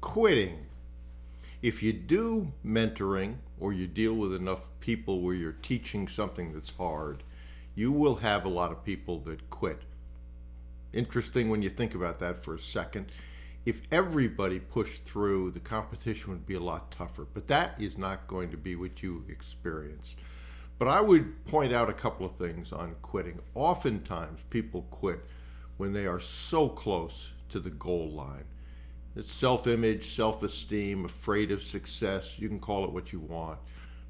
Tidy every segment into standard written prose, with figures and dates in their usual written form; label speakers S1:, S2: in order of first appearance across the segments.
S1: Quitting. If you do mentoring or you deal with enough people where you're teaching something that's hard, you will have a lot of people that quit. Interesting when you think about that for a second. If everybody pushed through, the competition would be a lot tougher, but that is not going to be what you experience. But I would point out a couple of things on quitting. Oftentimes people quit when they are so close to the goal line. It's self-image, self-esteem, afraid of success. You can call it what you want.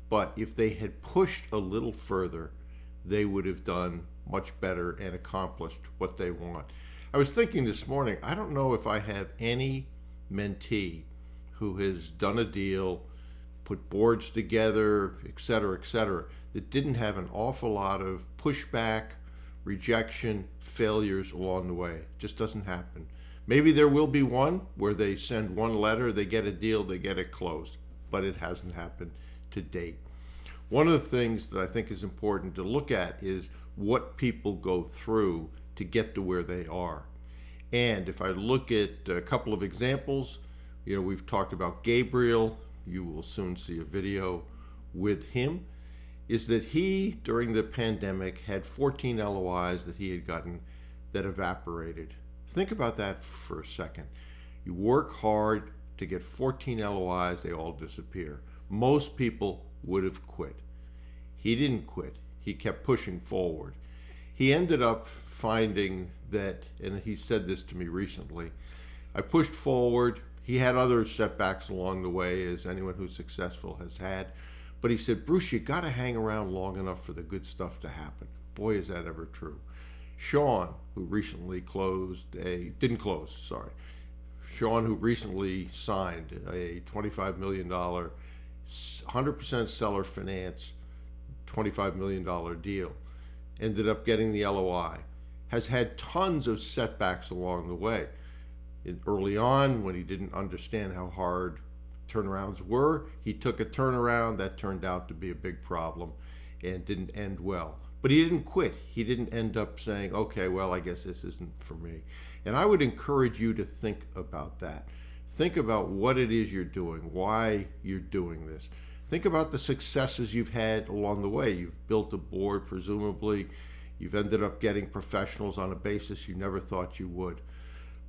S1: But if they had pushed a little further, they would have done much better and accomplished what they want. I was thinking this morning, I don't know if I have any mentee who has done a deal, put boards together, et cetera, that didn't have an awful lot of pushback, rejection, failures along the way. It just doesn't happen. Maybe there will be one where they send one letter, they get a deal, they get it closed, but it hasn't happened to date. One of the things that I think is important to look at is what people go through to get to where they are. And if I look at a couple of examples, we've talked about Gabriel, you will soon see a video with him, is that he, during the pandemic, had 14 LOIs that he had gotten that evaporated. Think about that for a second. You work hard to get 14 LOIs, they all disappear. Most people would have quit. He didn't quit. He kept pushing forward. He ended up finding that, and he said this to me recently, I pushed forward. He had other setbacks along the way, as anyone who's successful has had. But he said, Bruce, you got to hang around long enough for the good stuff to happen. Boy, is that ever true. Sean, who recently Sean, who recently signed a $25 million, 100% seller finance, $25 million deal, ended up getting the LOI, has had tons of setbacks along the way. Early on, when he didn't understand how hard turnarounds were, he took a turnaround that turned out to be a big problem and didn't end well. But he didn't quit. He didn't end up saying, okay, well, I guess this isn't for me. And I would encourage you to think about that. Think about what it is you're doing, why you're doing this. Think about the successes you've had along the way. You've built a board, presumably. You've ended up getting professionals on a basis you never thought you would.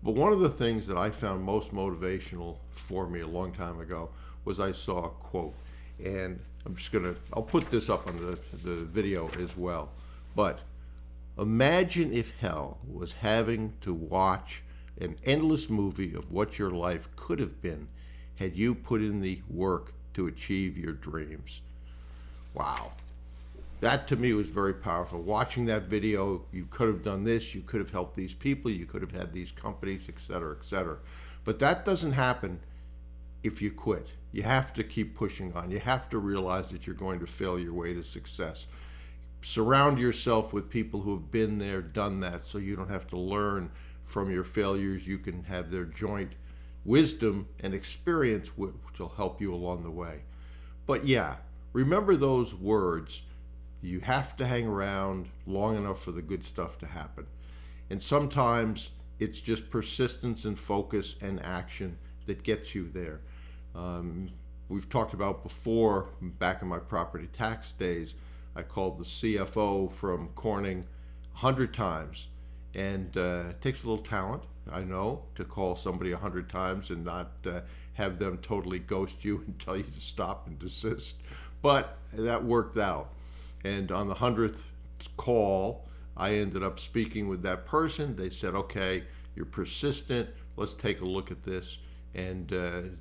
S1: But one of the things that I found most motivational for me a long time ago was I saw a quote. And I'll put this up on the video as well. But imagine if hell was having to watch an endless movie of what your life could have been had you put in the work to achieve your dreams. Wow. That to me was very powerful. Watching that video, you could have done this, you could have helped these people, you could have had these companies, et cetera, et cetera. But that doesn't happen if you quit. You have to keep pushing on. You have to realize that you're going to fail your way to success. Surround yourself with people who have been there, done that, so you don't have to learn from your failures. You can have their joint wisdom and experience, which will help you along the way. But yeah, remember those words. You have to hang around long enough for the good stuff to happen. And sometimes it's just persistence and focus and action that gets you there. We've talked about before, back in my property tax days, I called the CFO from Corning 100 times. And it takes a little talent, I know, to call somebody 100 times and not have them totally ghost you and tell you to stop and desist. But that worked out. And on the 100th call, I ended up speaking with that person. They said, okay, you're persistent. Let's take a look at this. And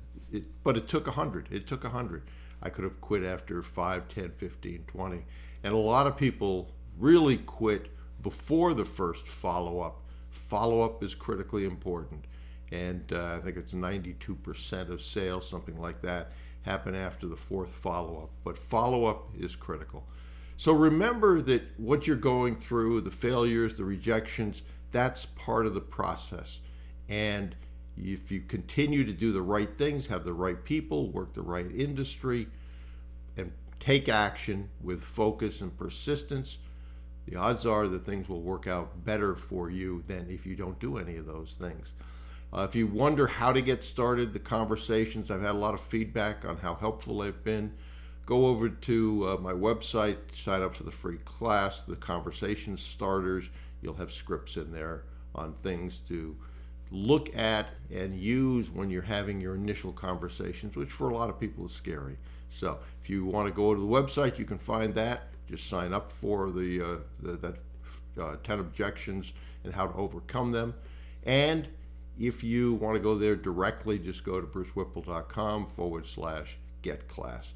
S1: but it took 100. It took 100. I could have quit after 5, 10, 15, 20. And a lot of people really quit before the first follow-up. Follow-up is critically important. And I think it's 92% of sales, something like that, happen after the fourth follow-up. But follow-up is critical. So remember that what you're going through, the failures, the rejections, that's part of the process. And if you continue to do the right things, have the right people, work the right industry, and take action with focus and persistence, the odds are that things will work out better for you than if you don't do any of those things. If you wonder how to get started, the conversations, I've had a lot of feedback on how helpful they've been. Go over to my website, sign up for the free class, the conversation starters. You'll have scripts in there on things to look at and use when you're having your initial conversations, which for a lot of people is scary. So if you want to go to the website, you can find that. Just sign up for the 10 objections and how to overcome them. And if you want to go there directly, just go to brucewhipple.com/get class.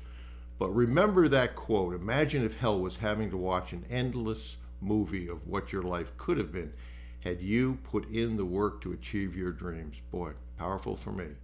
S1: But remember that quote: imagine if hell was having to watch an endless movie of what your life could have been had you put in the work to achieve your dreams. Boy, powerful for me.